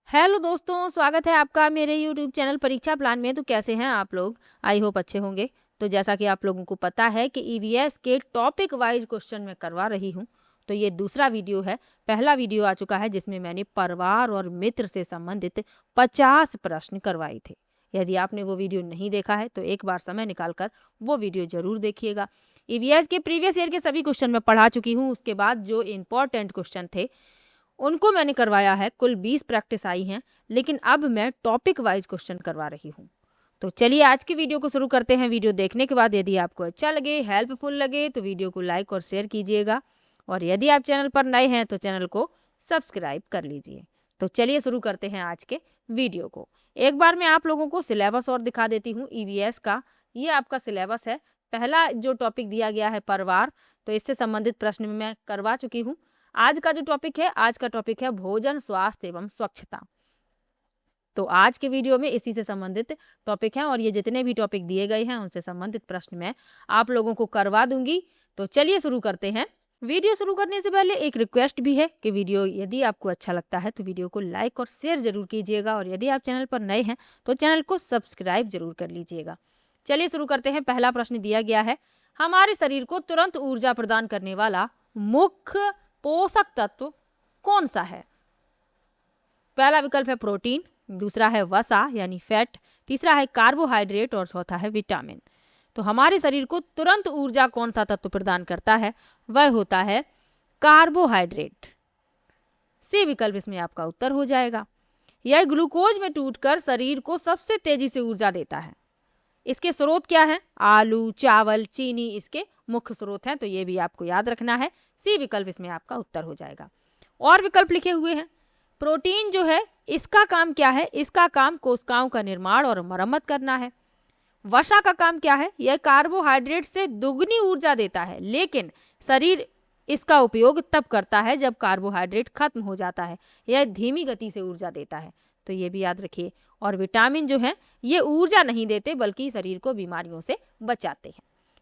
Hello दोस्तों, स्वागत है आपका मेरे यूट्यूब चैनल परीक्षा प्लान में। तो कैसे हैं आप लोग? आई होप अच्छे होंगे। तो जैसा कि आप लोगों को पता है कि ईवीएस के टॉपिक वाइज क्वेश्चन मैं करवा रही हूं, तो ये दूसरा वीडियो है। पहला वीडियो आ चुका है जिसमें मैंने परिवार और मित्र से संबंधित 50 प्रश्न करवाए थे। यदि आपने वो वीडियो नहीं देखा है तो एक बार समय निकाल कर वो वीडियो जरूर देखिएगा। ईवीएस के प्रीवियस ईयर के सभी क्वेश्चन मैं पढ़ा चुकी हूँ। उसके बाद जो इम्पोर्टेंट क्वेश्चन थे उनको मैंने करवाया है। कुल 20 प्रैक्टिस आई हैं, लेकिन अब मैं टॉपिक वाइज क्वेश्चन करवा रही हूँ। तो चलिए आज की वीडियो को शुरू करते हैं। वीडियो देखने के बाद यदि आपको अच्छा लगे, हेल्पफुल लगे, तो वीडियो को लाइक और शेयर कीजिएगा। और यदि आप चैनल पर नए हैं तो चैनल को सब्सक्राइब कर लीजिए। तो चलिए शुरू करते हैं आज के वीडियो को। एक बार मैं आप लोगों को सिलेबस और दिखा देती हूँ ईवीएस का। ये आपका सिलेबस है। पहला जो टॉपिक दिया गया है परिवार, तो इससे संबंधित प्रश्न मैं करवा चुकी हूँ। आज का टॉपिक है भोजन, स्वास्थ्य एवं स्वच्छता। तो आज के वीडियो में इसी से संबंधित टॉपिक हैं और ये जितने भी टॉपिक दिए गए हैं उनसे संबंधित प्रश्न मैं आप लोगों को करवा दूंगी। तो चलिए शुरू करते हैं। वीडियो शुरू करने से पहले एक रिक्वेस्ट भी है कि वीडियो यदि आपको अच्छा लगता है तो वीडियो को लाइक और शेयर जरूर कीजिएगा, और यदि आप चैनल पर नए हैं तो चैनल को सब्सक्राइब जरूर कर लीजिएगा। चलिए शुरू करते हैं। पहला प्रश्न दिया गया है, हमारे शरीर को तुरंत ऊर्जा प्रदान करने वाला मुख्य पोषक तत्व कौन सा है? पहला विकल्प है प्रोटीन, दूसरा है वसा यानी फैट, तीसरा है कार्बोहाइड्रेट और चौथा है विटामिन। तो हमारे शरीर को तुरंत ऊर्जा कौन सा तत्व प्रदान करता है? वह होता है कार्बोहाइड्रेट। सी विकल्प इसमें आपका उत्तर हो जाएगा। यह ग्लूकोज में टूटकर शरीर को सबसे तेजी से ऊर्जा देता है। इसके स्रोत क्या है? आलू, चावल, चीनी इसके मुख्य स्रोत हैं। तो ये भी आपको याद रखना है। सी विकल्प इसमें आपका उत्तर हो जाएगा। और विकल्प लिखे हुए हैं। प्रोटीन जो है इसका काम क्या है? इसका काम कोशिकाओं का निर्माण और मरम्मत करना है। वसा का काम क्या है? यह कार्बोहाइड्रेट से दुगनी ऊर्जा देता है, लेकिन शरीर इसका उपयोग तब करता है जब कार्बोहाइड्रेट खत्म हो जाता है। यह धीमी गति से ऊर्जा देता है। तो ये भी याद रखिए। और विटामिन जो है ये ऊर्जा नहीं देते बल्कि शरीर को बीमारियों से बचाते हैं।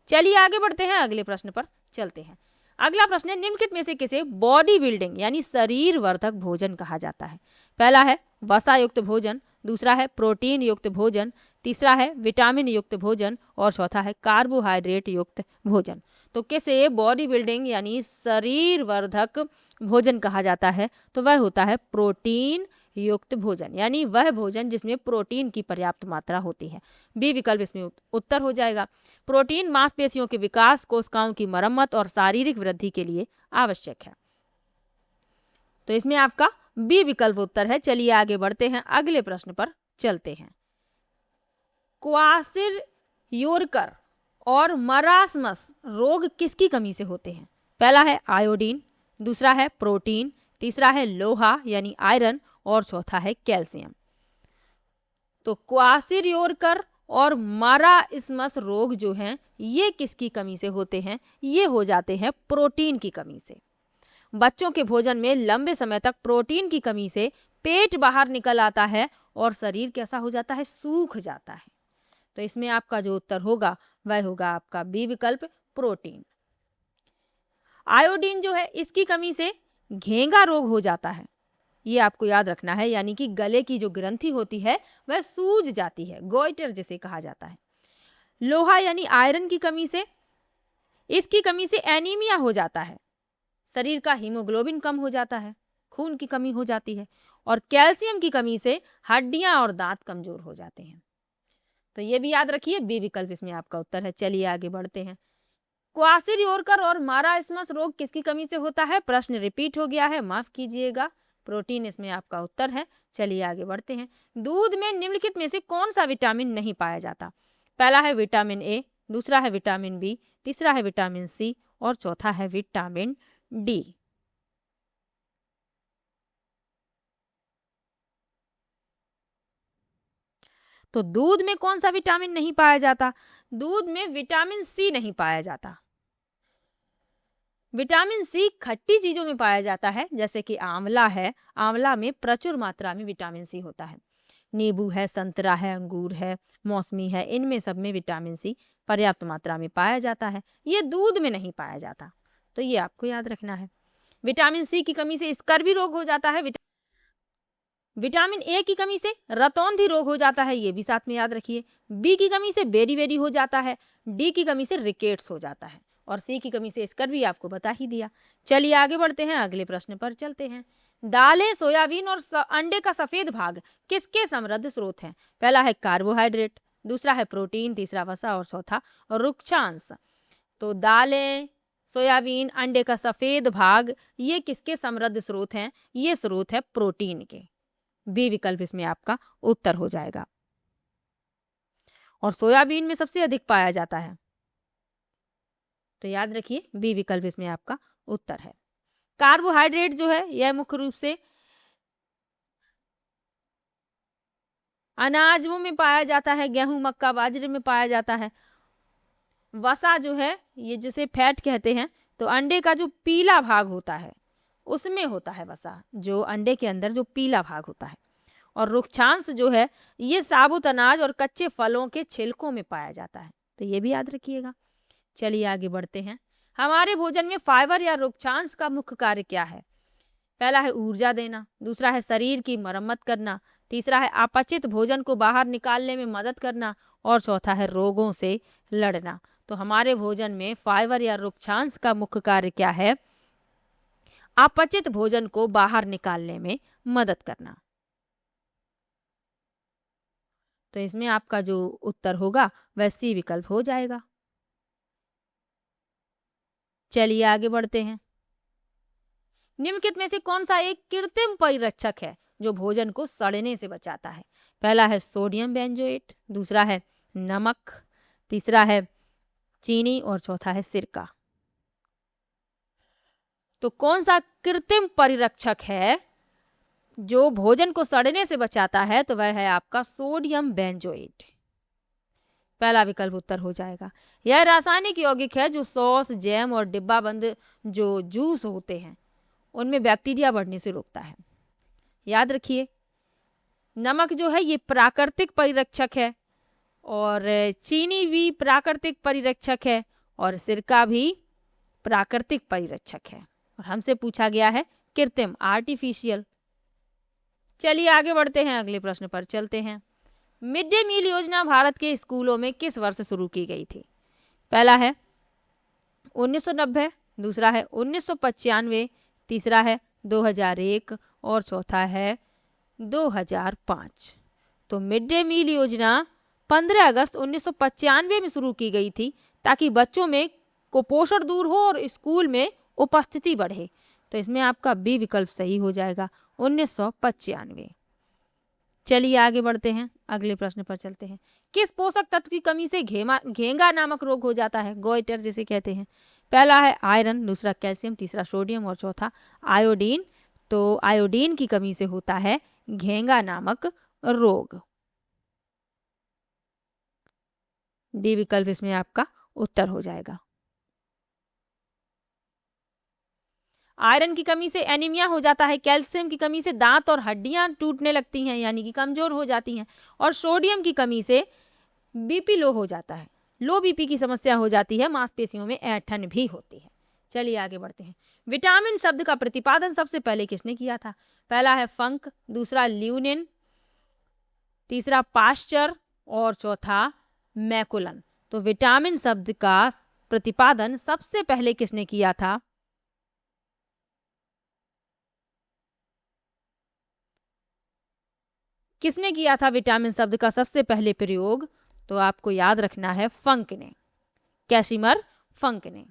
चलिए आगे बढ़ते हैं, अगले प्रश्न पर चलते हैं। अगला प्रश्न है, निम्नलिखित में से किसे बॉडी बिल्डिंग यानी शरीर वर्धक भोजन कहा जाता है? पहला है वसा युक्त भोजन, दूसरा है प्रोटीन युक्त भोजन, तीसरा है विटामिन युक्त भोजन और चौथा है कार्बोहाइड्रेट युक्त भोजन। तो किसे बॉडी बिल्डिंग यानी शरीर वर्धक भोजन कहा जाता है? तो वह होता है प्रोटीन युक्त भोजन, यानी वह भोजन जिसमें प्रोटीन की पर्याप्त मात्रा होती है। बी विकल्प इसमें उत्तर हो जाएगा। प्रोटीन मांसपेशियों के विकास, कोशिकाओं की मरम्मत और शारीरिक वृद्धि के लिए आवश्यक है। तो इसमें आपका बी विकल्प उत्तर है। चलिए आगे बढ़ते हैं, अगले प्रश्न पर चलते हैं। क्वार्सियोरकर और मरासमस रोग किसकी कमी से होते हैं? पहला है आयोडीन, दूसरा है प्रोटीन, तीसरा है लोहा यानी आयरन और चौथा है कैल्शियम। तो क्वार्सियोरकर और मरासमस रोग जो हैं ये किसकी कमी से होते हैं? ये हो जाते हैं प्रोटीन की कमी से। बच्चों के भोजन में लंबे समय तक प्रोटीन की कमी से पेट बाहर निकल आता है और शरीर कैसा हो जाता है? सूख जाता है। तो इसमें आपका जो उत्तर होगा वह होगा आपका बी विकल्प प्रोटीन। आयोडीन जो है इसकी कमी से घेंगा रोग हो जाता है। ये आपको याद रखना है, यानी कि गले की जो ग्रंथि होती है वह सूज जाती है, गोइटर जिसे कहा जाता है। लोहा यानी आयरन की कमी से, इसकी कमी से एनीमिया हो जाता है, शरीर का हीमोग्लोबिन कम हो जाता है, खून की कमी हो जाती है। और कैल्शियम की कमी से हड्डियां और दांत कमजोर हो जाते हैं। तो ये भी याद रखिए, बी विकल्प इसमें आपका उत्तर है। चलिए आगे बढ़ते हैं। क्वार्सियोरकर और मारासमस रोग किसकी कमी से होता है? प्रश्न रिपीट हो गया है, माफ कीजिएगा। प्रोटीन इसमें आपका उत्तर है। चलिए आगे बढ़ते हैं। दूध में निम्नलिखित में से कौन सा विटामिन नहीं पाया जाता? पहला है विटामिन ए, दूसरा है विटामिन बी, तीसरा है विटामिन सी और चौथा है विटामिन डी। तो दूध में कौन सा विटामिन नहीं पाया जाता? दूध में विटामिन सी नहीं पाया जाता। विटामिन सी खट्टी चीजों में पाया जाता है, जैसे कि आंवला है। आंवला में प्रचुर मात्रा में विटामिन सी होता है। नींबू है, संतरा है, अंगूर है, मौसमी है, इनमें सब में विटामिन सी पर्याप्त मात्रा में पाया जाता है। ये दूध में नहीं पाया जाता। तो ये आपको याद रखना है। विटामिन सी की कमी से स्कर्वी रोग हो जाता है। विटामिन ए की कमी से रतौंधी रोग हो जाता है, ये भी साथ में याद रखिए। बी की कमी से बेरी हो जाता है। डी की कमी से रिकेट्स हो जाता है। और सी की कमी से स्कर भी आपको बता ही दिया। चलिए आगे बढ़ते हैं, अगले प्रश्न पर चलते हैं। दालें, सोयाबीन और अंडे का सफेद भाग किसके समृद्ध स्रोत हैं? पहला है कार्बोहाइड्रेट, दूसरा है प्रोटीन, तीसरा वसा और चौथा रुक्षांश। तो दालें, सोयाबीन, अंडे का सफेद भाग ये किसके समृद्ध स्रोत हैं? ये स्रोत है प्रोटीन के। बी विकल्प इसमें आपका उत्तर हो जाएगा। और सोयाबीन में सबसे अधिक पाया जाता है, तो याद रखिए बी विकल्प इसमें आपका उत्तर है। कार्बोहाइड्रेट जो है यह मुख्य रूप से अनाजों में पाया जाता है, गेहूं, मक्का, बाजरे में पाया जाता है। वसा जो है ये जिसे फैट कहते हैं, तो अंडे का जो पीला भाग होता है उसमें होता है वसा, जो अंडे के अंदर जो पीला भाग होता है। और रुक्षांश जो है ये साबुत अनाज और कच्चे फलों के छिलकों में पाया जाता है, तो ये भी याद रखिएगा। चलिए आगे बढ़ते हैं। हमारे भोजन में फाइबर या रुक्षांश का मुख्य कार्य क्या है? पहला है ऊर्जा देना, दूसरा है शरीर की मरम्मत करना, तीसरा है अपचित भोजन को बाहर निकालने में मदद करना और चौथा है रोगों से लड़ना। तो हमारे भोजन में फाइबर या रुक्षांश का मुख्य कार्य क्या है? अपचित भोजन को बाहर निकालने में मदद करना। तो इसमें आपका जो उत्तर होगा वह सी विकल्प हो जाएगा। चलिए आगे बढ़ते हैं। निम्नलिखित में से कौन सा एक कृत्रिम परिरक्षक है जो भोजन को सड़ने से बचाता है? पहला है सोडियम बेंजोएट, दूसरा है नमक, तीसरा है चीनी और चौथा है सिरका। तो कौन सा कृत्रिम परिरक्षक है जो भोजन को सड़ने से बचाता है? तो वह है आपका सोडियम बेंजोएट। पहला विकल्प उत्तर हो जाएगा। यह रासायनिक यौगिक है जो सॉस, जैम और डिब्बाबंद जो जूस होते हैं उनमें बैक्टीरिया बढ़ने से रोकता है। याद रखिए नमक जो है ये प्राकृतिक परिरक्षक है, और चीनी भी प्राकृतिक परिरक्षक है, और सिरका भी प्राकृतिक परिरक्षक है। और हमसे पूछा गया है कृत्रिम, आर्टिफिशियल। चलिए आगे बढ़ते हैं, अगले प्रश्न पर चलते हैं। मिड डे मील योजना भारत के स्कूलों में किस वर्ष शुरू की गई थी? पहला है 1990, दूसरा है 1995, तीसरा है 2001 और चौथा है 2005। तो मिड डे मील योजना 15 अगस्त 1995 में शुरू की गई थी ताकि बच्चों में कुपोषण दूर हो और स्कूल में उपस्थिति बढ़े। तो इसमें आपका बी विकल्प सही हो जाएगा, 1995। चलिए आगे बढ़ते हैं, अगले प्रश्न पर चलते हैं। किस पोषक तत्व की कमी से घेंगा नामक रोग हो जाता है? गोइटर जिसे कहते हैं। पहला है आयरन, दूसरा कैल्शियम, तीसरा सोडियम और चौथा आयोडीन। तो आयोडीन की कमी से होता है घेंगा नामक रोग। डी विकल्प इसमें आपका उत्तर हो जाएगा। आयरन की कमी से एनीमिया हो जाता है, कैल्शियम की कमी से दांत और हड्डियां टूटने लगती हैं यानी कि कमजोर हो जाती हैं, और सोडियम की कमी से बीपी लो हो जाता है, लो बीपी की समस्या हो जाती है, मांसपेशियों में ऐंठन भी होती है। चलिए आगे बढ़ते हैं। विटामिन शब्द का प्रतिपादन सबसे पहले किसने किया था? पहला है फंक, दूसरा ल्यूनिन, तीसरा पास्चर और चौथा मैकुलन। तो विटामिन शब्द का प्रतिपादन सबसे पहले किसने किया था? किसने किया था विटामिन शब्द का सबसे पहले प्रयोग? तो आपको याद रखना है फंक ने, कैसिमर फंक ने।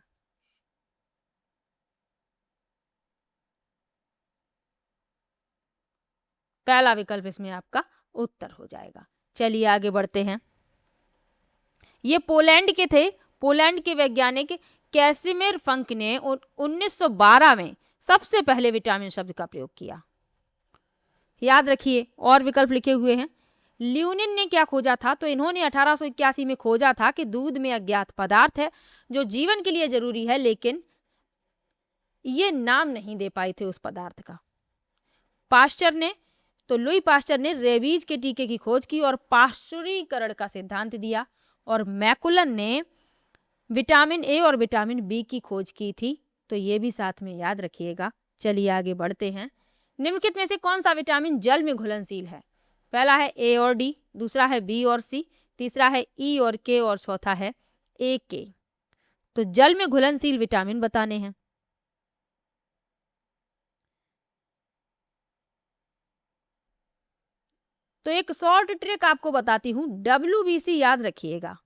पहला विकल्प इसमें आपका उत्तर हो जाएगा। चलिए आगे बढ़ते हैं। ये पोलैंड के थे। पोलैंड के वैज्ञानिक कैसिमिर फंक ने 1912 में सबसे पहले विटामिन शब्द का प्रयोग किया। याद रखिए और विकल्प लिखे हुए हैं। ल्यूनिन ने क्या खोजा था? तो इन्होंने 1881 में खोजा था कि दूध में अज्ञात पदार्थ है जो जीवन के लिए जरूरी है, लेकिन ये नाम नहीं दे पाए थे उस पदार्थ का। पास्चर ने, तो लुई पास्चर ने रेबीज के टीके की खोज की और पाश्चुरीकरण का सिद्धांत दिया, और मैकुलन ने विटामिन ए और विटामिन बी की खोज की थी। तो ये भी साथ में याद रखिएगा। चलिए आगे बढ़ते हैं। निम्नलिखित में से कौन सा विटामिन जल में घुलनशील है? पहला है ए और डी, दूसरा है बी और सी, तीसरा है ई और के और चौथा है ए के। तो जल में घुलनशील विटामिन बताने हैं। तो एक शॉर्ट ट्रिक आपको बताती हूँ, WBC याद रखिएगा।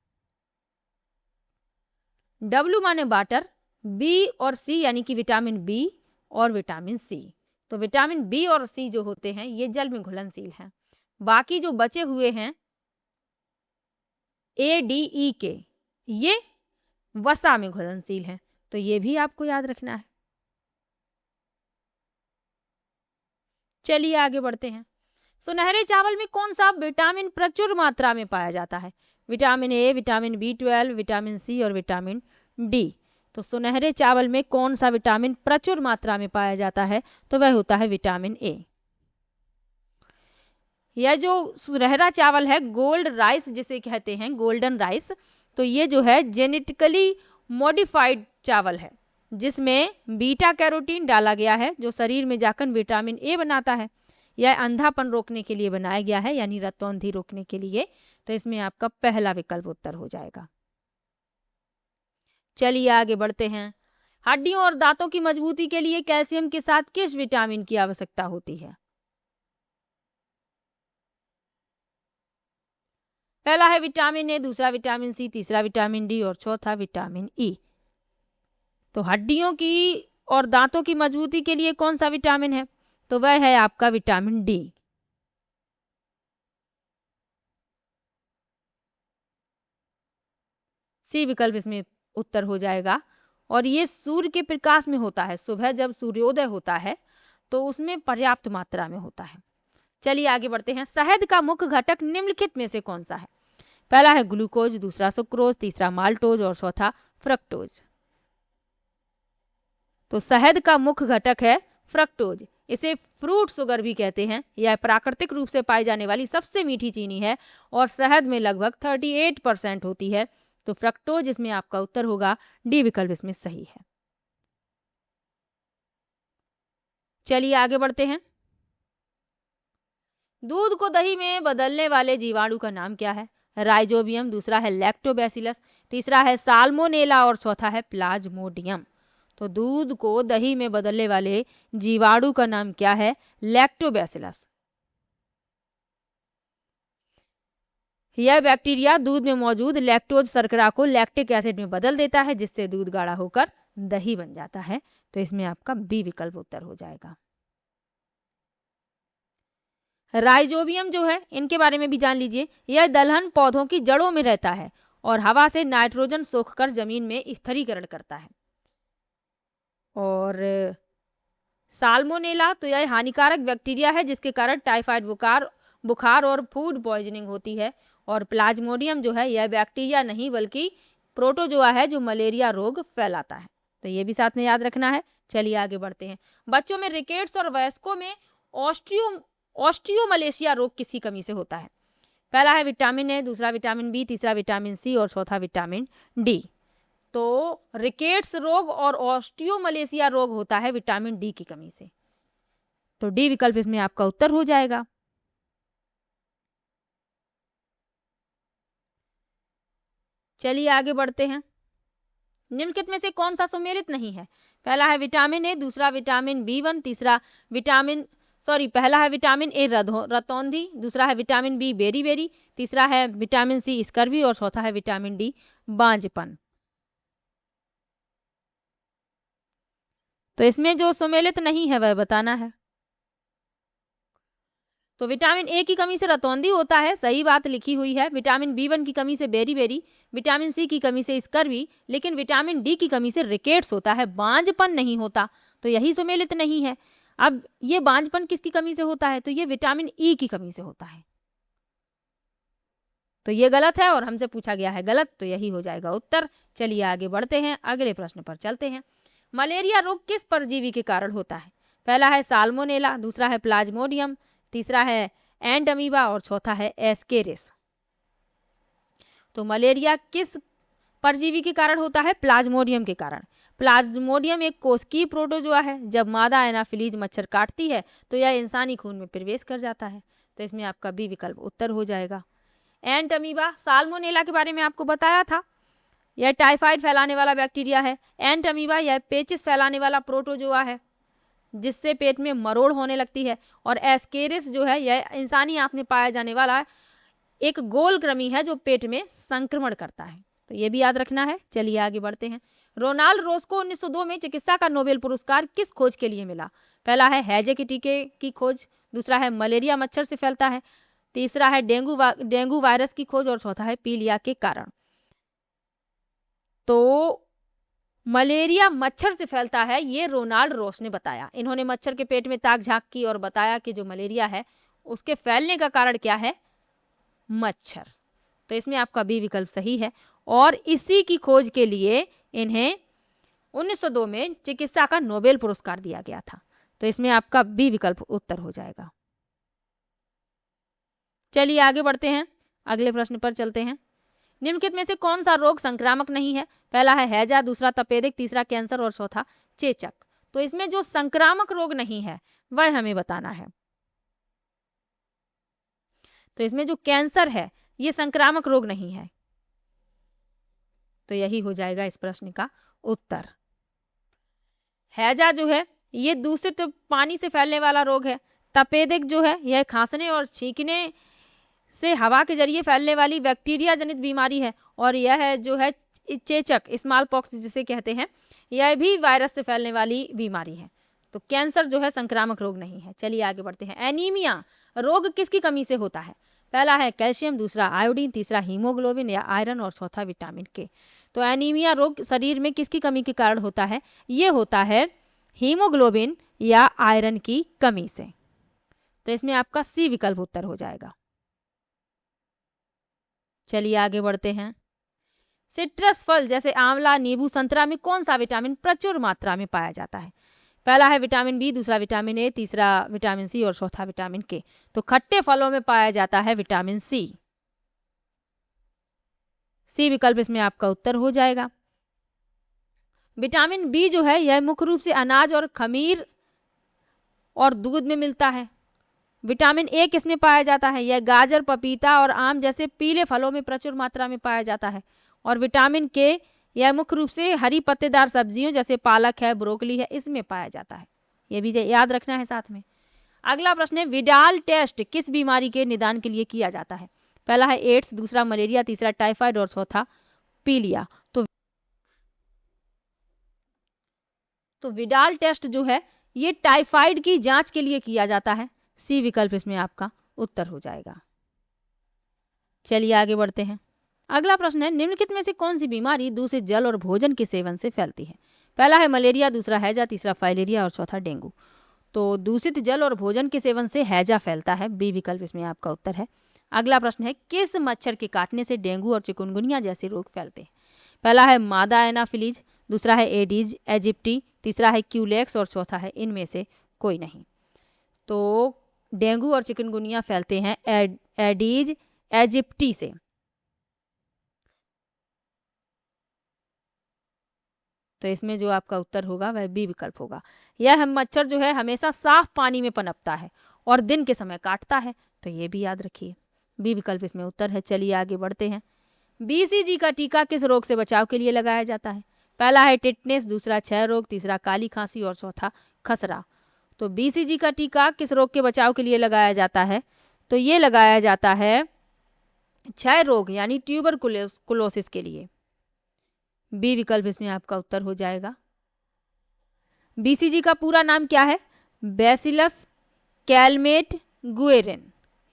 W माने वाटर, बी और सी यानी कि विटामिन बी और विटामिन सी। तो विटामिन बी और सी जो होते हैं ये जल में घुलनशील हैं। बाकी जो बचे हुए हैं ए डी ई के, ये वसा में घुलनशील हैं। तो ये भी आपको याद रखना है। चलिए आगे बढ़ते हैं। सुनहरे चावल में कौन सा विटामिन प्रचुर मात्रा में पाया जाता है? Vitamin A, vitamin B12, vitamin C और विटामिन डी। तो सुनहरे चावल में कौन सा विटामिन प्रचुर मात्रा में पाया जाता है? तो वह होता है विटामिन ए। यह जो सुनहरा चावल है, गोल्ड राइस जिसे कहते हैं, गोल्डन राइस, तो ये जो है जेनेटिकली मॉडिफाइड चावल है जिसमें बीटा कैरोटीन डाला गया है जो शरीर में जाकर विटामिन ए बनाता है। यह अंधापन रोकने के लिए बनाया गया है, यानी रतौंधी रोकने के लिए। तो इसमें आपका पहला विकल्प उत्तर हो जाएगा। चलिए आगे बढ़ते हैं। हड्डियों और दांतों की मजबूती के लिए कैल्शियम के साथ किस विटामिन की आवश्यकता होती है? पहला है विटामिन ए, दूसरा विटामिन सी, तीसरा विटामिन डी और चौथा विटामिन ई। तो हड्डियों की और दांतों की मजबूती के लिए कौन सा विटामिन है? तो वह है आपका विटामिन डी। सी विकल्प इसमें उत्तर हो जाएगा। और ये सूर्य के प्रकाश में होता है। सुबह जब सूर्योदय होता है तो उसमें पर्याप्त मात्रा में होता है। चलिए आगे बढ़ते हैं। शहद का मुख्य घटक निम्नलिखित में से कौन सा है? पहला है ग्लूकोज, दूसरा सुक्रोज, तीसरा माल्टोज और चौथा फ्रक्टोज। तो शहद का मुख्य घटक है फ्रक्टोज। इसे फ्रूट शुगर भी कहते हैं। यह प्राकृतिक रूप से पाई जाने वाली सबसे मीठी चीनी है और शहद में लगभग 38% होती है। तो फ्रक्टोज इसमें आपका उत्तर होगा। डी विकल्प इसमें सही है। चलिए आगे बढ़ते हैं। दूध को दही में बदलने वाले जीवाणु का नाम क्या है? राइजोबियम, दूसरा है लैक्टोबैसिलस, तीसरा है साल्मोनेला और चौथा है प्लाज्मोडियम। तो दूध को दही में बदलने वाले जीवाणु का नाम क्या है? लैक्टोबैसिलस। यह बैक्टीरिया दूध में मौजूद लैक्टोज शर्करा को लैक्टिक एसिड में बदल देता है जिससे दूध गाढ़ा होकर दही बन जाता है। तो इसमें आपका बी विकल्प उत्तर हो जाएगा। राइजोबियम जो है, इनके बारे में भी जान लीजिए। यह दलहन पौधों की जड़ों में रहता है और हवा से नाइट्रोजन सोखकर जमीन में स्थिरीकरण करता है। और साल्मोनेला तो यह हानिकारक बैक्टीरिया है जिसके कारण टाइफाइड बुखार और फूड पॉइजनिंग होती है। और प्लाज्मोडियम जो है, यह बैक्टीरिया नहीं बल्कि प्रोटोजोआ है जो मलेरिया रोग फैलाता है। तो ये भी साथ में याद रखना है। चलिए आगे बढ़ते हैं। बच्चों में रिकेट्स और वयस्कों में ऑस्टियोमलेशिया रोग किसकी कमी से होता है? पहला है विटामिन ए, दूसरा विटामिन बी, तीसरा विटामिन सी और चौथा विटामिन डी। तो रिकेट्स रोग और ऑस्टियोमलेशिया रोग होता है विटामिन डी की कमी से। तो डी विकल्प इसमें आपका उत्तर हो जाएगा। चलिए आगे बढ़ते हैं। निम्नलिखित में से कौन सा सुमेलित नहीं है? पहला है विटामिन ए, दूसरा विटामिन B1, पहला है विटामिन ए रतौंधी, दूसरा है विटामिन बी बेरी, तीसरा है विटामिन सी स्कर्वी और चौथा है विटामिन डी बांझपन। तो इसमें जो सुमेलित नहीं है वह बताना है। तो विटामिन ए की कमी से रतौंधी होता है, सही बात लिखी हुई है। विटामिन B1 की कमी से बेरी, विटामिन सी की कमी से स्कर्वी, लेकिन विटामिन डी की कमी से रिकेट्स होता है, बांझपन नहीं होता। तो यही सुमेलित नहीं है। अब ये बांझपन किसकी कमी से होता है? तो ये विटामिन ई की कमी से होता है। तो ये गलत है और हमसे पूछा गया है गलत, तो यही हो जाएगा उत्तर। चलिए आगे बढ़ते हैं, अगले प्रश्न पर चलते हैं। मलेरिया रोग किस परजीवी के कारण होता है? पहला है साल्मोनेला, दूसरा है प्लाज्मोडियम, तीसरा है एंड अमीबा और चौथा है एस्केरिस। तो मलेरिया किस परजीवी के कारण होता है? प्लाज्मोडियम के कारण। प्लाज्मोडियम एक कोशिकीय प्रोटोजोआ है। जब मादा एनाफिलीज मच्छर काटती है तो यह इंसानी खून में प्रवेश कर जाता है। तो इसमें आपका बी विकल्प उत्तर हो जाएगा। एंट अमीबा, साल्मोनेला के बारे में आपको बताया था, यह टाइफाइड फैलाने वाला बैक्टीरिया है। एंट अमीबा यह पेचिस फैलाने वाला प्रोटोजोआ है जिससे पेट में मरोड़ होने लगती है। और एस्केरिस जो है यह इंसानी आंत में पाया जाने वाला एक गोल कृमि है जो पेट में संक्रमण करता है। तो ये भी याद रखना है। चलिए आगे बढ़ते हैं। रोनाल्ड रोस को 1902 में चिकित्सा का नोबेल पुरस्कार किस खोज के लिए मिला? पहला है हैजे के टीके की खोज, दूसरा है मलेरिया मच्छर से फैलता है, तीसरा है डेंगू वायरस की खोज और चौथा है पीलिया के कारण। तो मलेरिया मच्छर से फैलता है ये रोनाल्ड रोस ने बताया। इन्होंने मच्छर के पेट में ताक झांक की और बताया कि जो मलेरिया है उसके फैलने का कारण क्या है? मच्छर। तो इसमें आपका बी विकल्प सही है। और इसी की खोज के लिए इन्हें 1902 में चिकित्सा का नोबेल पुरस्कार दिया गया था। तो इसमें आपका बी विकल्प उत्तर हो जाएगा। चलिए आगे बढ़ते हैं, अगले प्रश्न पर चलते हैं। निम्नलिखित में से कौन सा रोग संक्रामक नहीं है? पहला है हैजा, दूसरा तपेदिक, तीसरा कैंसर और चौथा चेचक। तो इसमें जो संक्रामक रोग नहीं है वह हमें बताना है। तो इसमें जो कैंसर है ये संक्रामक रोग नहीं है। तो यही हो जाएगा इस प्रश्न का उत्तर। हैजा जो है ये दूषित पानी से फैलने वाला रोग है। तपेदिक जो है यह खांसने और छींकने से हवा के जरिए फैलने वाली बैक्टीरिया जनित बीमारी है। और यह जो है चेचक, स्मॉल पॉक्स जिसे कहते हैं, यह भी वायरस से फैलने वाली बीमारी है। तो कैंसर जो है संक्रामक रोग नहीं है। चलिए आगे बढ़ते हैं। एनीमिया रोग किसकी कमी से होता है? पहला है कैल्शियम, दूसरा आयोडीन, तीसरा हीमोग्लोबिन या आयरन और चौथा विटामिन के। तो एनीमिया रोग शरीर में किसकी कमी के कारण होता है? ये होता है हीमोग्लोबिन या आयरन की कमी से। तो इसमें आपका सी विकल्प उत्तर हो जाएगा। चलिए आगे बढ़ते हैं। सिट्रस फल जैसे आंवला, नींबू, संतरा में कौन सा विटामिन प्रचुर मात्रा में पाया जाता है? पहला है विटामिन बी, दूसरा विटामिन ए, तीसरा विटामिन सी और चौथा विटामिन के। तो खट्टे फलों में पाया जाता है विटामिन सी। सी विकल्प इसमें आपका उत्तर हो जाएगा। विटामिन बी जो है यह मुख्य रूप से अनाज और खमीर और दूध में मिलता है। विटामिन ए किसमें पाया जाता है? यह गाजर, पपीता और आम जैसे पीले फलों में प्रचुर मात्रा में पाया जाता है। और विटामिन के यह मुख्य रूप से हरी पत्तेदार सब्जियों जैसे पालक है, ब्रोकली है, इसमें पाया जाता है। ये भी याद रखना है साथ में। अगला प्रश्न है विडाल टेस्ट किस बीमारी के निदान के लिए किया जाता है? पहला है एड्स, दूसरा मलेरिया, तीसरा टाइफाइड और चौथा पीलिया। तो विडाल टेस्ट जो है ये टाइफाइड की जांच के लिए किया जाता है। सी विकल्प इसमें आपका उत्तर हो जाएगा। चलिए आगे बढ़ते हैं। अगला प्रश्न है निम्नलिखित में से कौन सी बीमारी दूषित जल और भोजन के सेवन से फैलती है? पहला है मलेरिया, दूसरा हैजा, तीसरा फाइलेरिया और चौथा डेंगू। तो दूषित जल और भोजन के सेवन से हैजा फैलता है। बी विकल्प इसमें आपका उत्तर है। अगला प्रश्न है किस मच्छर के काटने से डेंगू और चिकुनगुनिया जैसे रोग फैलते हैं? पहला है मादा एनाफिलीज, दूसरा है एडीज एजिप्टी, तीसरा है क्यूलेक्स और चौथा है इनमें से कोई नहीं। तो डेंगू और चिकनगुनिया फैलते हैं एडीज एजिप्टी से। तो इसमें जो आपका उत्तर होगा वह बी विकल्प होगा। यह मच्छर जो है हमेशा साफ पानी में पनपता है और दिन के समय काटता है। तो ये भी याद रखिए, बी विकल्प इसमें उत्तर है। चलिए आगे बढ़ते हैं। बीसीजी का टीका किस रोग से बचाव के लिए लगाया जाता है? पहला है टिटनेस, दूसरा क्षय रोग, तीसरा काली खांसी और चौथा खसरा। तो बीसीजी का टीका किस रोग के बचाव के लिए लगाया जाता है? तो ये लगाया जाता है क्षय रोग यानी ट्यूबरकुलोसिस के लिए। बी विकल्प इसमें आपका उत्तर हो जाएगा। बीसीजी का पूरा नाम क्या है? Bacillus Calmette Guerin.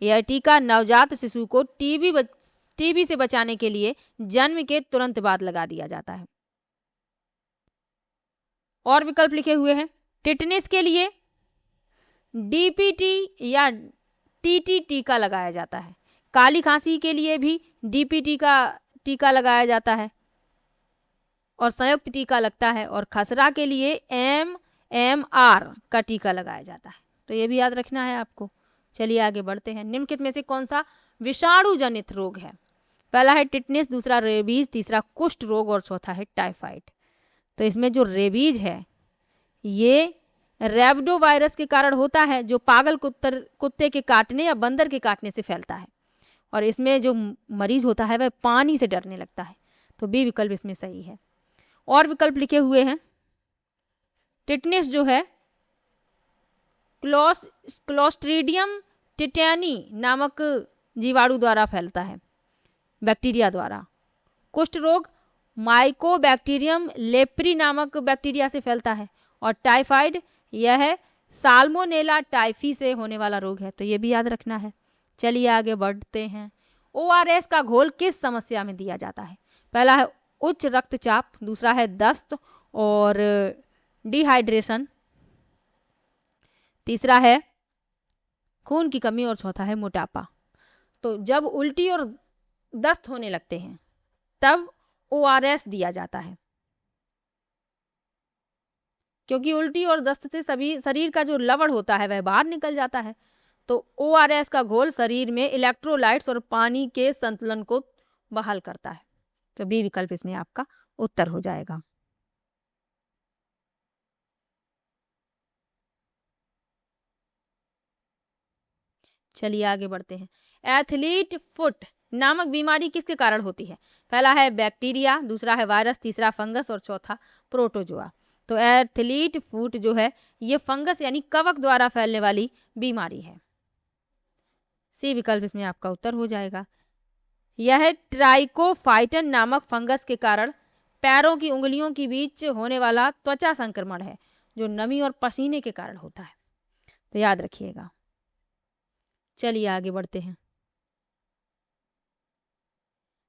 यह टीका नवजात शिशु को टीबी से बचाने के लिए जन्म के तुरंत बाद लगा दिया जाता है। और विकल्प लिखे हुए हैं। टिटनेस के लिए डीपीटी या टीटी टीका लगाया जाता है। काली खांसी के लिए भी डीपीटी का टीका लगाया जाता है और संयुक्त टीका लगता है। और खसरा के लिए एमएमआर का टीका लगाया जाता है। तो ये भी याद रखना है आपको। चलिए आगे बढ़ते हैं। निम्नलिखित में से कौन सा विषाणु जनित रोग है? पहला है टिटनेस, दूसरा रेबीज, तीसरा कुष्ठ रोग और चौथा है टाइफाइड। तो इसमें जो रेबीज है ये रैबिडो वायरस के कारण होता है, जो पागल कुत्ते के काटने या बंदर के काटने से फैलता है, और इसमें जो मरीज होता है वह पानी से डरने लगता है। तो बी विकल्प इसमें सही है। और विकल्प लिखे हुए हैं, टिटनेस जो है क्लोस्ट्रीडियम टिटैनी नामक जीवाणु द्वारा फैलता है, बैक्टीरिया द्वारा। कुष्ठ रोग माइकोबैक्टीरियम लेप्री नामक बैक्टीरिया से फैलता है। और टाइफाइड यह है साल्मोनेला टाइफी से होने वाला रोग है, तो ये भी याद रखना है। चलिए आगे बढ़ते हैं। ORS का घोल किस समस्या में दिया जाता है? पहला है उच्च रक्तचाप, दूसरा है दस्त और डिहाइड्रेशन, तीसरा है खून की कमी और चौथा है मोटापा। तो जब उल्टी और दस्त होने लगते हैं तब ORS दिया जाता है, क्योंकि उल्टी और दस्त से सभी शरीर का जो लवण होता है वह बाहर निकल जाता है। तो ORS का घोल शरीर में इलेक्ट्रोलाइट्स और पानी के संतुलन को बहाल करता है। तो बी विकल्प इसमें आपका उत्तर हो जाएगा। चलिए आगे बढ़ते हैं। एथलीट फुट नामक बीमारी किसके कारण होती है? पहला है बैक्टीरिया, दूसरा है वायरस, तीसरा फंगस और चौथा प्रोटोजोआ। तो एथलीट फुट जो है ये फंगस यानी कवक द्वारा फैलने वाली बीमारी है। सी विकल्प इसमें आपका उत्तर हो जाएगा। यह ट्राइकोफाइटन नामक फंगस के कारण पैरों की उंगलियों के बीच होने वाला त्वचा संक्रमण है, जो नमी और पसीने के कारण होता है। तो याद रखिएगा। चलिए आगे बढ़ते हैं।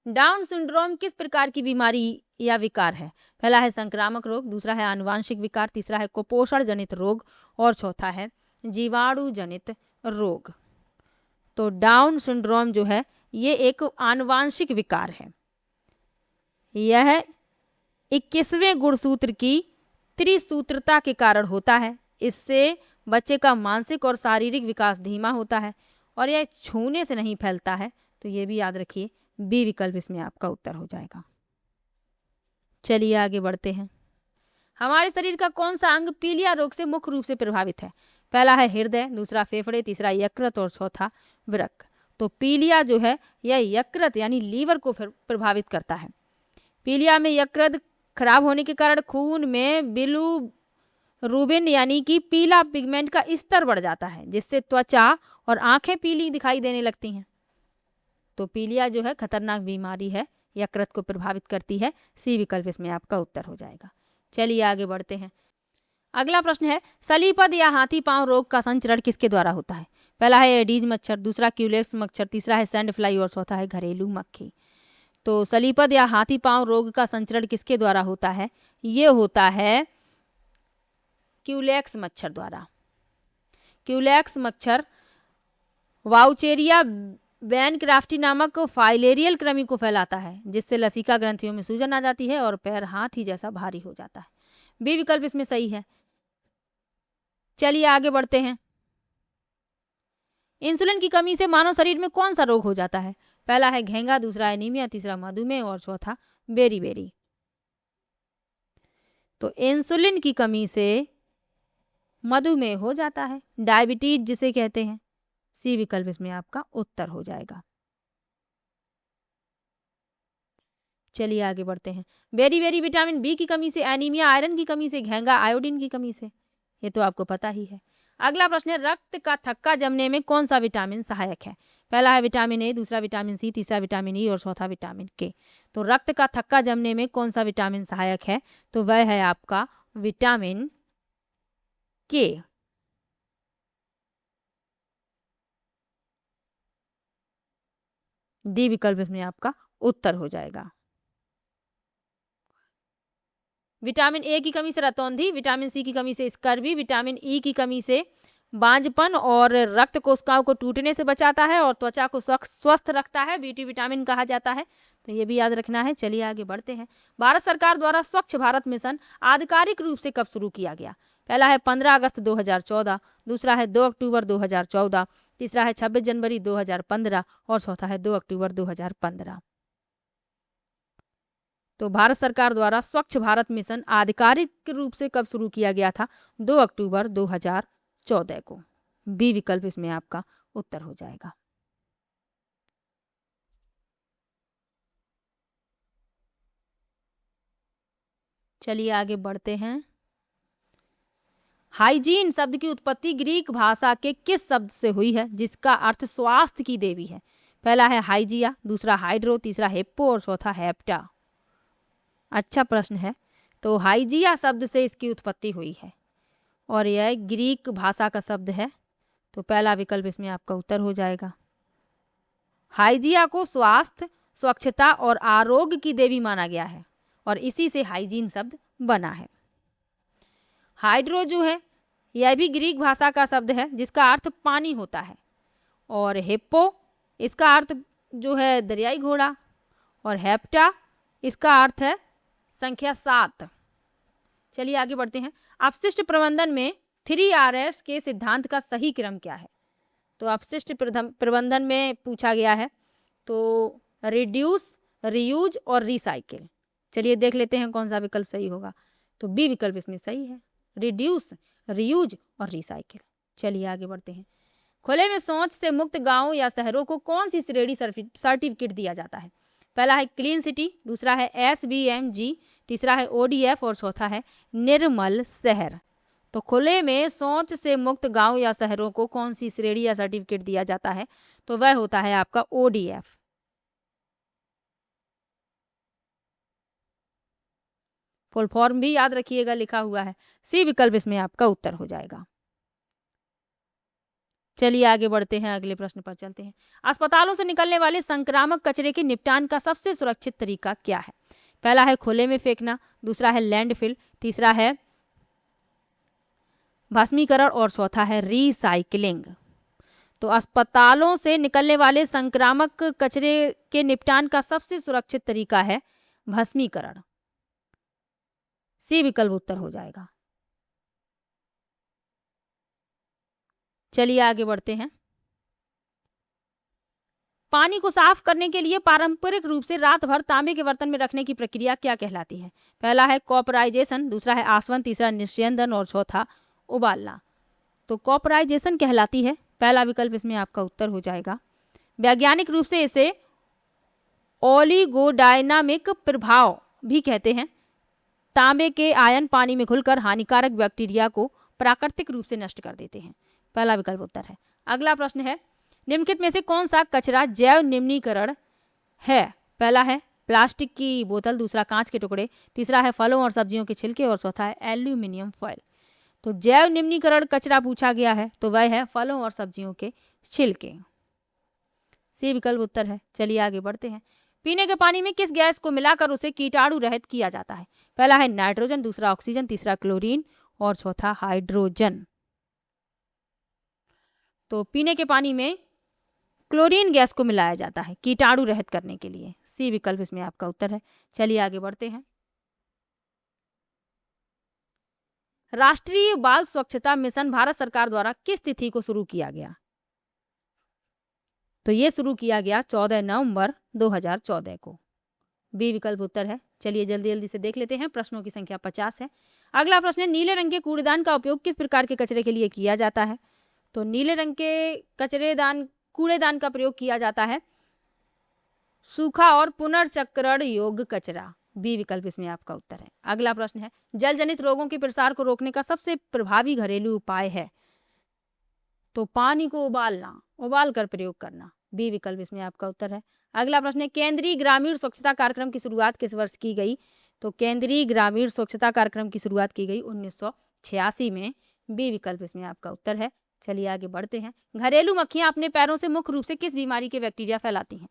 डाउन सिंड्रोम किस प्रकार की बीमारी या विकार है? पहला है संक्रामक रोग, दूसरा है आनुवांशिक विकार, तीसरा है कुपोषण जनित रोग और चौथा है जीवाणु जनित रोग। तो डाउन सिंड्रोम जो है ये एक आनुवांशिक विकार है। यह 21वें गुणसूत्र की त्रिसूत्रता के कारण होता है। इससे बच्चे का मानसिक और शारीरिक विकास धीमा होता है और यह छूने से नहीं फैलता है। तो ये भी याद रखिए, बी विकल्प इसमें आपका उत्तर हो जाएगा। चलिए आगे बढ़ते हैं। हमारे शरीर का कौन सा अंग पीलिया रोग से मुख्य रूप से प्रभावित है? पहला है हृदय, दूसरा फेफड़े, तीसरा यकृत और चौथा वृक्क। तो पीलिया जो है यह यकृत यानी लीवर को प्रभावित करता है। पीलिया में यकृत खराब होने के कारण खून में बिलिरुबिन यानी कि पीला पिगमेंट का स्तर बढ़ जाता है, जिससे त्वचा और आंखें पीली दिखाई देने लगती हैं। तो पीलिया जो है खतरनाक बीमारी है, यकृत को प्रभावित करती है। सी विकल्प इसमें आपका उत्तर हो जाएगा। चलिए आगे बढ़ते हैं। अगला प्रश्न है, सलीपद या हाथी पांव रोग का संचरण किसके द्वारा होता है? पहला है एडीज मच्छर, दूसरा क्यूलेक्स मच्छर, तीसरा है सैंड फ्लाई और चौथा है घरेलू मक्खी। तो सलीपद या हाथी पांव रोग का संचरण किसके द्वारा होता है? ये होता है क्यूलेक्स मच्छर द्वारा। क्यूलेक्स मच्छर वाउचेरिया बैनक्राफ्टी नामक फाइलेरियल कृमि को फैलाता है, जिससे लसिका ग्रंथियों में सूजन आ जाती है और पैर हाथी जैसा भारी हो जाता है। बी विकल्प इसमें सही है। चलिए आगे बढ़ते हैं। इंसुलिन की कमी से मानव शरीर में कौन सा रोग हो जाता है? पहला है घेंगा, दूसरा एनीमिया, तीसरा मधुमेह और चौथा बेरी। तो इंसुलिन की कमी से मधुमेह हो जाता है, डायबिटीज जिसे कहते हैं। सी विकल्प इसमें आपका उत्तर हो जाएगा। चलिए आगे बढ़ते हैं। बेरी विटामिन बी की कमी से एनीमिया, आयरन की कमी से घेंगा, आयोडीन की कमी से, ये तो आपको पता ही है। अगला प्रश्न है, रक्त का थक्का जमने में कौन सा विटामिन सहायक है? पहला है विटामिन ए, दूसरा विटामिन सी, तीसरा विटामिन ई और चौथा विटामिन के। तो रक्त का थक्का जमने में कौन सा विटामिन सहायक है? तो वह है आपका विटामिन के। डी विकल्प इसमें आपका उत्तर हो जाएगा। विटामिन ए की कमी से रतौंधी, विटामिन सी की कमी से स्कर्वी, विटामिन ई की कमी से बांझपन और रक्त कोशिकाओं को टूटने से बचाता है और त्वचा को स्वस्थ रखता है, ब्यूटी विटामिन कहा जाता है। तो ये भी याद रखना है। चलिए आगे बढ़ते हैं। भारत सरकार द्वारा स्वच्छ भारत मिशन आधिकारिक रूप से कब शुरू किया गया? पहला है 15 अगस्त 2014, दूसरा है 2 अक्टूबर 2014, तीसरा है 26 जनवरी 2015 और चौथा है 2 अक्टूबर 2015। तो भारत सरकार द्वारा स्वच्छ भारत मिशन आधिकारिक रूप से कब शुरू किया गया था? 2 अक्टूबर 2014 को। बी विकल्प इसमें आपका उत्तर हो जाएगा। चलिए आगे बढ़ते हैं। हाइजीन शब्द की उत्पत्ति ग्रीक भाषा के किस शब्द से हुई है जिसका अर्थ स्वास्थ्य की देवी है? पहला है हाइजिया, दूसरा हाइड्रो, तीसरा हेप्पो और चौथा हेप्टा। अच्छा प्रश्न है। तो हाइजिया शब्द से इसकी उत्पत्ति हुई है और यह ग्रीक भाषा का शब्द है। तो पहला विकल्प इसमें आपका उत्तर हो जाएगा। हाइजिया को स्वास्थ्य, स्वच्छता और आरोग्य की देवी माना गया है और इसी से हाइजीन शब्द बना है। हाइड्रो जो है यह भी ग्रीक भाषा का शब्द है जिसका अर्थ पानी होता है और हेप्पो इसका अर्थ जो है दरियाई घोड़ा और हेप्टा इसका अर्थ है संख्या 7। चलिए आगे बढ़ते हैं। अपशिष्ट प्रबंधन में 3Rs के सिद्धांत का सही क्रम क्या है? तो अपशिष्ट प्रबंधन में पूछा गया है तो रिड्यूस, रीयूज और रिसाइकिल। चलिए देख लेते हैं कौन सा विकल्प सही होगा। तो बी विकल्प इसमें सही है, रिड्यूस, रीयूज और रिसाइकिल। चलिए आगे बढ़ते हैं। खुले में शौच से मुक्त गांवों या शहरों को कौन सी श्रेणी सर्टिफिकेट दिया जाता है? पहला है क्लीन सिटी, दूसरा है SBMG, तीसरा है ODF और चौथा है निर्मल शहर। तो खुले में शौच से मुक्त गांव या शहरों को कौन सी श्रेणी या सर्टिफिकेट दिया जाता है? तो वह होता है आपका ODF। फुल फॉर्म भी याद रखिएगा, लिखा हुआ है। सी विकल्प इसमें आपका उत्तर हो जाएगा। चलिए आगे बढ़ते हैं, अगले प्रश्न पर चलते हैं। अस्पतालों से निकलने वाले संक्रामक कचरे के निपटान का सबसे सुरक्षित तरीका क्या है? पहला है खुले में फेंकना, दूसरा है लैंडफिल, तीसरा है भस्मीकरण और चौथा है रिसाइकलिंग। तो अस्पतालों से निकलने वाले संक्रामक कचरे के निपटान का सबसे सुरक्षित तरीका है भस्मीकरण। सी विकल्प उत्तर हो जाएगा। चलिए आगे बढ़ते हैं। पानी को साफ करने के लिए पारंपरिक रूप से रात भर तांबे के बर्तन में रखने की प्रक्रिया क्या कहलाती है? पहला है कॉपराइजेशन, दूसरा है आसवन, तीसरा निस्यंदन और चौथा उबालना। तो कॉपराइजेशन कहलाती है, पहला विकल्प इसमें आपका उत्तर हो जाएगा। वैज्ञानिक रूप से इसे ओलिगोडायनामिक प्रभाव भी कहते हैं। तांबे के आयन पानी में घुलकर हानिकारक बैक्टीरिया को प्राकृतिक रूप से नष्ट कर देते हैं। पहला विकल्प उत्तर है। अगला प्रश्न है, निम्नलिखित में से कौन सा कचरा जैव निम्नीकरण है? पहला है प्लास्टिक की बोतल, दूसरा कांच के टुकड़े, तीसरा है फलों और सब्जियों के छिलके और चौथा है एल्यूमिनियम फॉयल। तो जैव निम्नीकरण कचरा पूछा गया है तो वह है फलों और सब्जियों के छिलके। सी विकल्प उत्तर है। चलिए आगे बढ़ते हैं। पीने के पानी में किस गैस को मिलाकर उसे कीटाणु रहित किया जाता है? पहला है नाइट्रोजन, दूसरा ऑक्सीजन, तीसरा क्लोरीन और चौथा हाइड्रोजन। तो पीने के पानी में क्लोरीन गैस को मिलाया जाता है कीटाणु रहित करने के लिए। सी विकल्प इसमें आपका उत्तर है। चलिए आगे बढ़ते हैं। राष्ट्रीय बाल स्वच्छता मिशन भारत सरकार द्वारा किस तिथि को शुरू किया गया? तो ये शुरू किया गया 14 नवंबर 2014 को। बी विकल्प उत्तर है। चलिए जल्दी जल्दी से देख लेते हैं। प्रश्नों की संख्या 50 है। अगला प्रश्न है, नीले रंग के कूड़ेदान का उपयोग किस प्रकार के कचरे के लिए किया जाता है? तो नीले रंग के कूड़ेदान का प्रयोग किया जाता है सूखा और पुनर्चक्रण योग्य कचरा। बी विकल्प इसमें आपका उत्तर है। अगला प्रश्न है, जल जनित रोगों के प्रसार को रोकने का सबसे प्रभावी घरेलू उपाय है? तो पानी को उबाल कर प्रयोग करना। बी विकल्प इसमें आपका उत्तर है। अगला प्रश्न है, केंद्रीय ग्रामीण स्वच्छता कार्यक्रम की शुरुआत किस वर्ष की गई? तो केंद्रीय ग्रामीण स्वच्छता कार्यक्रम की शुरुआत की गई 1986 में। बी विकल्प इसमें आपका उत्तर है। चलिए आगे बढ़ते हैं। घरेलू मक्खियां अपने पैरों से मुख्य रूप से किस बीमारी के बैक्टीरिया फैलाती हैं?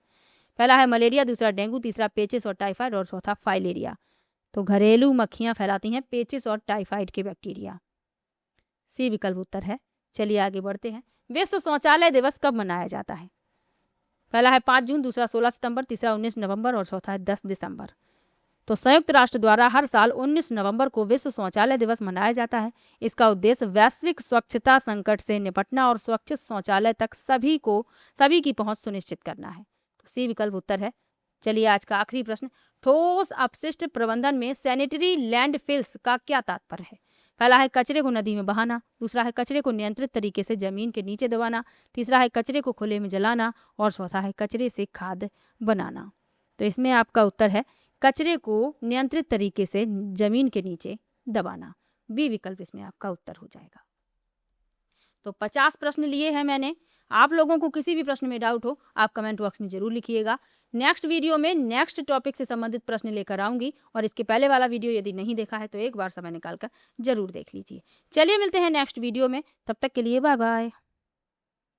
पहला है मलेरिया, दूसरा डेंगू, तीसरा पेचिस और टाइफाइड और चौथा फाइलेरिया। तो घरेलू मक्खियां फैलाती हैं पेचिस और टाइफाइड के बैक्टीरिया। सी विकल्प उत्तर है। चलिए आगे बढ़ते हैं। विश्व शौचालय दिवस कब मनाया जाता है? पहला है 5 जून, दूसरा 16 सितंबर, तीसरा 19 नवंबर और चौथा है 10 दिसंबर। तो संयुक्त राष्ट्र द्वारा हर साल 19 नवंबर को विश्व शौचालय दिवस मनाया जाता है। इसका उद्देश्य वैश्विक स्वच्छता संकट से निपटना और स्वच्छ शौचालय तक सभी की पहुंच सुनिश्चित करना है। तो सी विकल्प उत्तर है। चलिए आज का आखिरी प्रश्न, ठोस अपशिष्ट प्रबंधन में सैनिटरी लैंडफिल्स का क्या तात्पर्य है? पहला है कचरे को नदी में बहाना, दूसरा है कचरे को नियंत्रित तरीके से जमीन के नीचे दबाना, तीसरा है कचरे को खुले में जलाना और चौथा है कचरे से खाद बनाना। तो इसमें आपका उत्तर है कचरे को नियंत्रित तरीके से जमीन के नीचे दबाना। बी विकल्प इसमें आपका उत्तर हो जाएगा। तो 50 प्रश्न लिए हैं मैंने। आप लोगों को किसी भी प्रश्न में डाउट हो आप कमेंट बॉक्स में जरूर लिखिएगा। नेक्स्ट वीडियो में नेक्स्ट टॉपिक से संबंधित प्रश्न लेकर आऊंगी और इसके पहले वाला वीडियो यदि नहीं देखा है तो एक बार समय निकालकर जरूर देख लीजिए। चलिए मिलते हैं नेक्स्ट वीडियो में, तब तक के लिए बाय बाय।